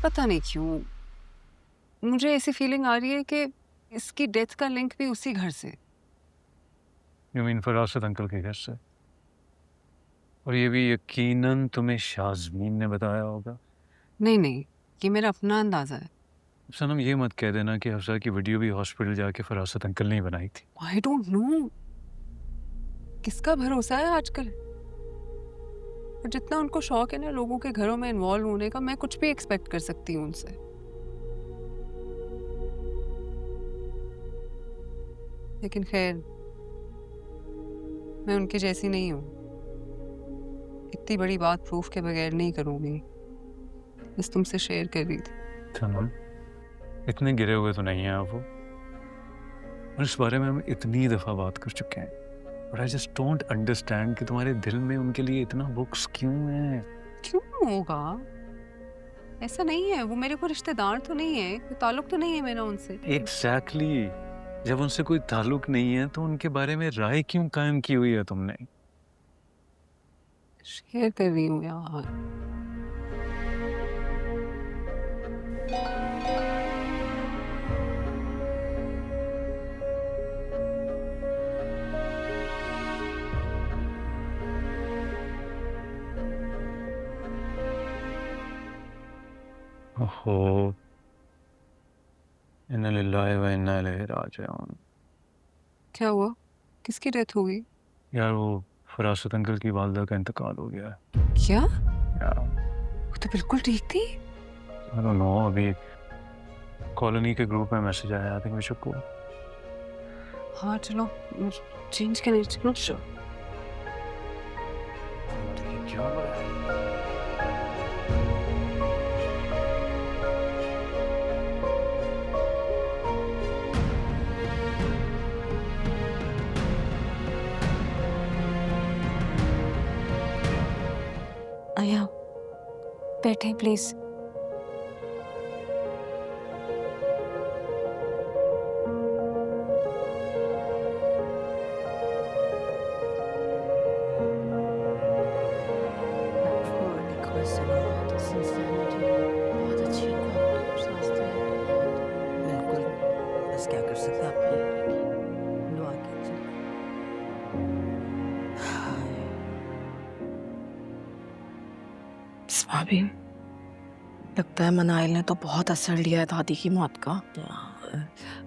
पता नहीं क्यों मुझे ऐसी फीलिंग आ रही है कि इसकी डेथ का लिंक भी उसी घर से। यू मीन फरासत अंकल के घर से? और ये भी यकीनन तुम्हें शाज़मीन ने बताया होगा? नहीं नहीं, ये मेरा अपना अंदाजा है। सनम ये मत कह देना कि हफ्सा की वीडियो भी हॉस्पिटल जाके फरासत अंकल ने ही बनाई थी। आई डोंट नो, किसका भरोसा है आजकल। और जितना उनको शौक है ना लोगों के घरों में इन्वॉल्व होने का, मैं कुछ भी एक्सपेक्ट कर सकती हूँ उनसे। लेकिन खैर, मैं उनकी जैसी नहीं हूँ। इतनी बड़ी बात प्रूफ के बगैर नहीं करूँगी, बस तुमसे शेयर कर रही थी। सनम इतने गिरे हुए तो नहीं हैं आप वो, और इस बारे में हम इतनी दफ़ा बात कर चुके हैं। But I just don't understand कि तुम्हारे दिल में उनके लिए इतना बुक्स क्यों है? क्यों होगा? ऐसा नहीं है, वो मेरे को रिश्तेदार तो नहीं है, कोई ताल्लुक तो नहीं है मेरा उनसे। एग्जैक्टली जब उनसे कोई ताल्लुक नहीं है तो उनके बारे में राय क्यों कायम की हुई है तुमने? शेयर कर रही हूँ यार। ओहो, इन्ना लिल्लाहि व इन्ना इलैहि राजिऊन। क्या हुआ? किसकी डेथ हो गई? यार वो फरासत अंकल की वालदा का इंतकाल हो गया है। क्या? यार वो तो बिल्कुल ठीक थी। आई डोंट नो, अभी कॉलोनी के ग्रुप में मैसेज आया, I think we should go. हाँ चलो, चेंज करने चलो। क्या हो रहा है? आया, बैठे प्लीज। बहुत अच्छी बिल्कुल, बस क्या कर सकते हैं आपकी दुआ कीजिए। भाभी, लगता है मनाइल ने तो बहुत असर लिया है दादी की मौत का।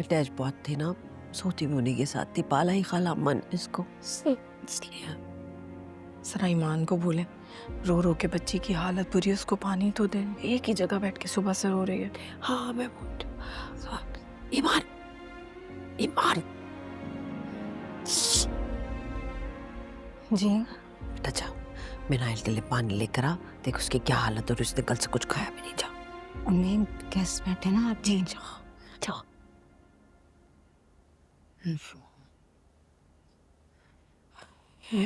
अटैच बहुत थी ना, सोती भी उन्हीं के साथ थी, पाला ही खाला अम्मा ने इसको, इसलिए। जरा ईमान को बोले, रो रो के बच्ची की हालत बुरी है, उसको पानी तो दे। एक ही जगह बैठ के सुबह से रो रही है। हाँ मैं बोल, ईमान, ईमान जी बेटा जाओ, मिनाइल के लिए पानी लेकर आ, देख उसकी क्या हालत, और उसने कल से कुछ खाया भी नहीं। जाओ। उन्हें गेस्ट बैठे ना आप। जी जाओ जाओ।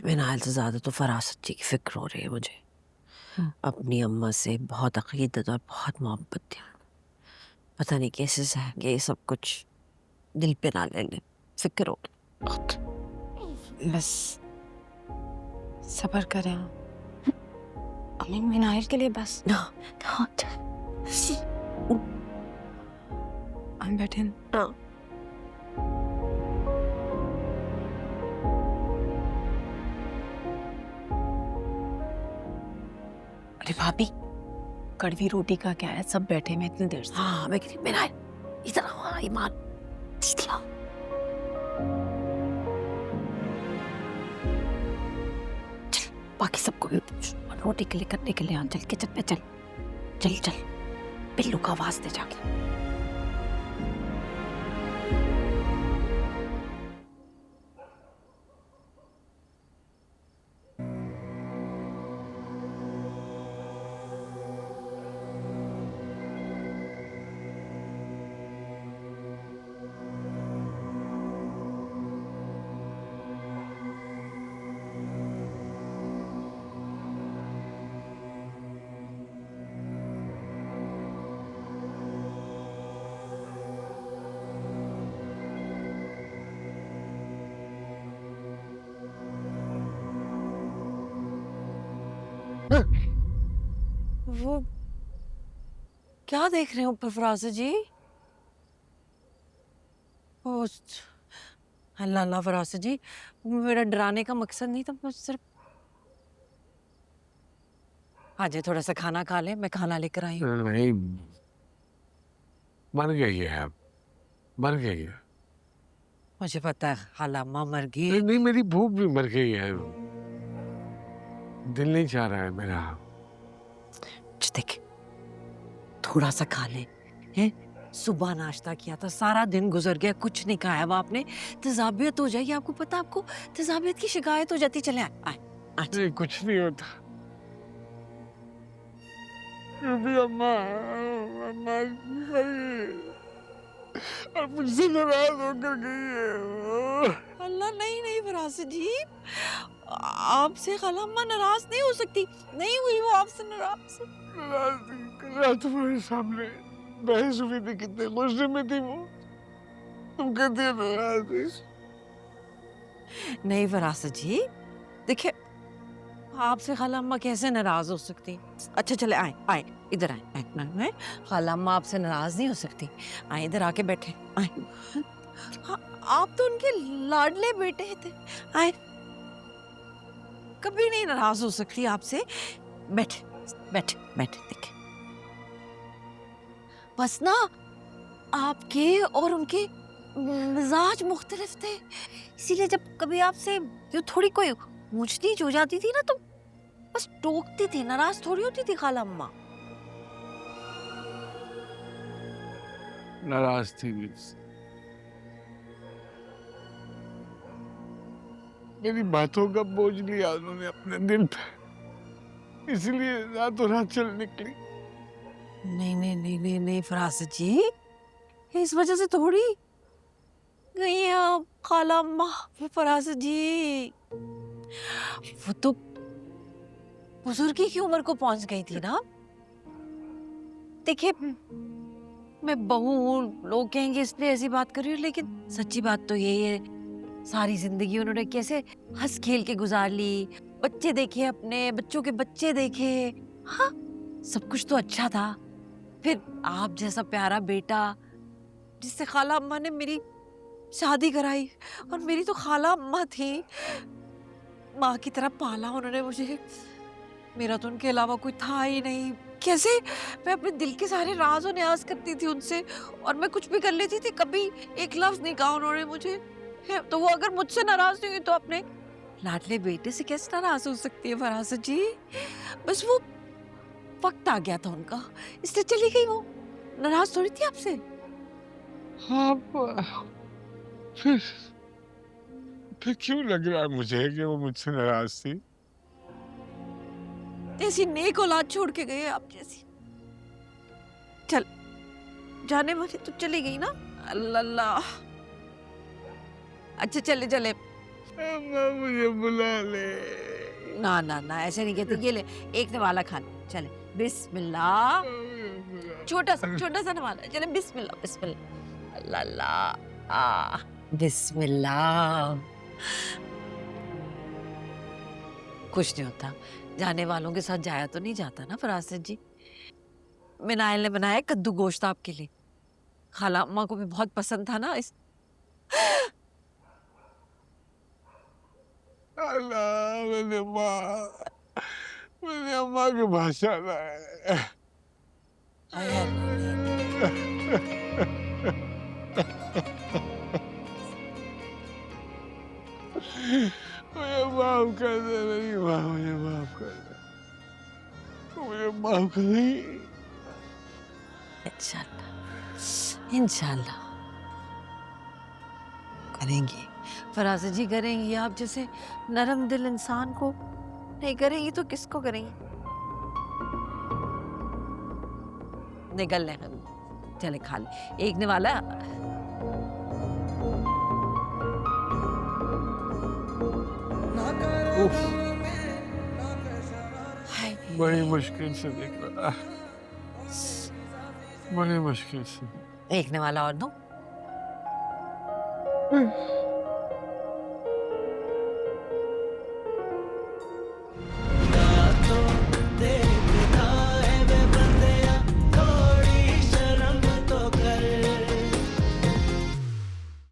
मिनाइल से ज्यादा तो फरासत जी की फिक्र हो रही है मुझे। अपनी अम्मा से बहुत अकीदत और बहुत मोहब्बत थी, पता नहीं कैसे सहेंगे ये सब कुछ, दिल पे ना ले ले, फिक्र हो बहुत। बस सब्र करें अम्मी, मिनाइल के लिए बस। ना हम बैठे ना। अरे भाभी, कड़वी रोटी का क्या है, सब बैठे में इतनी देर से। हाँ मैं कहती मिनाइल इधर आओ, हाँ ईमान सीधा। चल बाकी सबको भी पूछ, और रोटी के लिए करने के लिए आ, चल किचन में चल चल चल, बिल्लू का आवाज दे जाके। वो क्या देख रहे हो ऊपर फरासत जी? ओ अल्लाह अल्लाह फरासत जी, मेरा डराने का मकसद नहीं था, बस सिर्फ आज थोड़ा सा खाना खा ले, मैं खाना लेकर आई हूँ। नहीं, मर गई है, मर गई है। मुझे पता है खाला अम्मा मर गई। नहीं, नहीं, मेरी भूख भी मर गई है, दिल नहीं चाह रहा है मेरा। देख थोड़ा सा खा ले, हैं? सुबह नाश्ता किया था, सारा दिन गुजर गया, कुछ नहीं खाया वो आपने, तेजाबियत हो जाएगी। आपको पता, आपको तेजाबियत की शिकायत हो जाती। चले आए आए आए। नहीं, कुछ नहीं होता। अभी अम्मा अम्मा और मुझसे नाराज होकर गई है। अल्लाह, नहीं नहीं फरासत जी, आपसे खाला अम्मा नाराज नहीं हो सकती, नहीं हुई वो आपसे नाराज। कल रात तुम्हारे सामने बहस हुई थी, कितने गुस्से में थी वो, तुम कहती है नाराज। नहीं फरासत जी, देखिए आपसे खाला अम्मा कैसे नाराज हो सकती। अच्छा चले आए आए, इधर आए आए, आए। खाला अम्मा आपसे नाराज नहीं हो सकती, आए इधर आके बैठे आए। हाँ, आप तो उनके लाडले बेटे थे, आए कभी नहीं नाराज हो सकती आपसे। बैठे बैठे बैठे, देखे बस ना आपके और उनके मिजाज मुख्तलिफ थे, इसीलिए जब कभी आपसे जो थोड़ी कोई ऊंच नीच हो जाती थी ना, तो बस टोकती थी, नाराज थोड़ी होती थी खाला अम्मा। नाराज थी मुझसे। मेरी बातों का बोझ लिया उन्होंने अपने दिल पे, इसलिए रातों रात चल निकली। नहीं नहीं नहीं नहीं नहीं फरासत जी, इस वजह से थोड़ी गई हैं आप खाला अम्मा। फरासत जी, वो तो बुजुर्गी की उम्र को पहुंच गई थी ना। देखिए मैं बहू हूँ, लोग कहेंगे इसलिए ऐसी बात कर रही हूँ, लेकिन सच्ची बात तो यही है, सारी जिंदगी उन्होंने कैसे हंस खेल के गुजार ली, बच्चे देखे, अपने बच्चों के बच्चे देखे, हाँ सब कुछ तो अच्छा था। फिर आप जैसा प्यारा बेटा, जिससे खाला अम्मा ने मेरी शादी कराई, और मेरी तो खाला अम्मा थी, माँ की तरह पाला उन्होंने मुझे, मेरा तो उनके अलावा कोई था ही नहीं। कैसे मैं अपने दिल के सारे राज और न्याज करती थी उनसे, और मैं कुछ भी कर लेती थी, कभी एक लफ्ज नहीं कहा उन्होंने मुझे। तो वो अगर मुझसे नाराज नहीं हुई तो अपने लाडले बेटे से कैसे नाराज हो सकती है फरासत जी? बस वो वक्त आ गया था उनका, इसलिए चली गई वो, नाराज थोड़ी थी आपसे। हाँ, फिर क्यों लग रहा है मुझे कि वो मुझसे नाराज थी? ऐसी नेक औलाद छोड़ के गए आप जैसी। चल जाने वाली तो चली गई ना, अल्लाह अल्लाह। अच्छा चले चले, अम्मा मुझे बुला ले। ना ना ना ऐसे नहीं कहते, ये ले एक नवाला खा ले, चले बिस्मिल्लाह, छोटा सा नवाला, चले बिस्मिल्लाह बिस्मिल्लाह, अल्लाह अल्लाह, बिस्मिल्लाह। कुछ नहीं होता, जाने वालों के साथ जाया तो नहीं जाता ना फरासत जी। मिनाइल ने बनाया कद्दू गोश्त आपके लिए, खाला अम्मा को भी बहुत पसंद था ना, इस अल्लाह, मैंने अम्मा की भाषा ना है। मुझे माफ कर दे, मेरी माँ, मुझे माफ कर दे, मुझे माफ कर दे। इंशाल्लाह इंशाल्लाह करेंगी फरासत जी, करेंगी। आप जैसे नरम दिल इंसान को नहीं करेंगी तो किसको करेंगी? निकल ले, चले खा ले एक ने वाला। बड़ी मुश्किल से देख रहा, बड़ी मुश्किल से। एक ने वाला और दो।